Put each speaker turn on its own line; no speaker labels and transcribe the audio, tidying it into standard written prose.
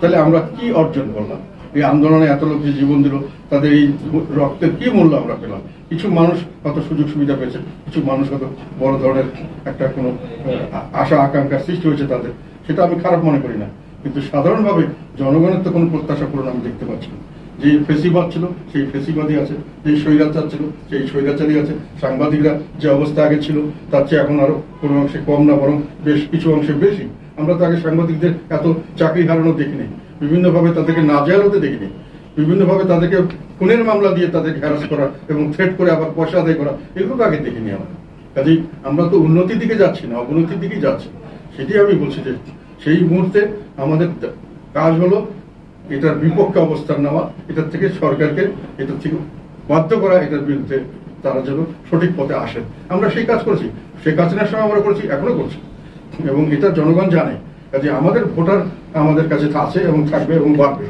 তাহলে আমরা কি অর্জন করলাম? এই আন্দোলনে এত লোক যে জীবন দিল, তাদের এই রক্তের কি মূল্য আমরা পেলাম? কিছু মানুষ কত সুযোগ সুবিধা পেয়েছে, কিছু মানুষ কত বড় ধরনের একটা কোনো আশা আকাঙ্ক্ষার সৃষ্টি হয়েছে তাদের, সেটা আমি খারাপ মনে করি না। কিন্তু সাধারণভাবে জনগণের তো কোনো প্রত্যাশা পূরণ আমি দেখতে পাচ্ছি না। যে ফেসিবাদ ছিল সেই ফেসিবাদই আছে, যে স্বৈরাচার ছিল সেই স্বৈরাচারই আছে। সাংবাদিকরা যে অবস্থা আগে ছিল তার চেয়ে এখন আরো কোনো অংশে কম না, বরং বেশ কিছু অংশে বেশি। আমরা তো আগে সাংবাদিকদের এত চাকরি হারানো দেখিনি, বিভিন্নভাবে তাদেরকে নাজেহাল হতে দেখিনি, বিভিন্নভাবে তাদেরকে খুনের মামলা দিয়ে তাদেরকে হ্যারাস করা এবং থ্রেট করে আবার পয়সা আদায় করা, এগুলো তো আগে দেখিনি আমরা। কাজেই আমরা তো উন্নতির দিকে যাচ্ছি না, অবনতির দিকেই যাচ্ছি। সেটি আমি বলছি যে সেই মুহূর্তে আমাদের কাজ হলো এটার বিপক্ষে অবস্থান নেওয়া, এটার থেকে সরকারকে এটার থেকে বাধ্য করা, এটার বিরুদ্ধে তারা যেন সঠিক পথে আসেন। আমরা সেই কাজ করছি, শেখ হাসিনার সময় আমরা করছি, এখনো করছি, এবং এটা জনগণ জানে। কাজে আমাদের ভোটার আমাদের কাছে আছে এবং থাকবে এবং বাড়বে।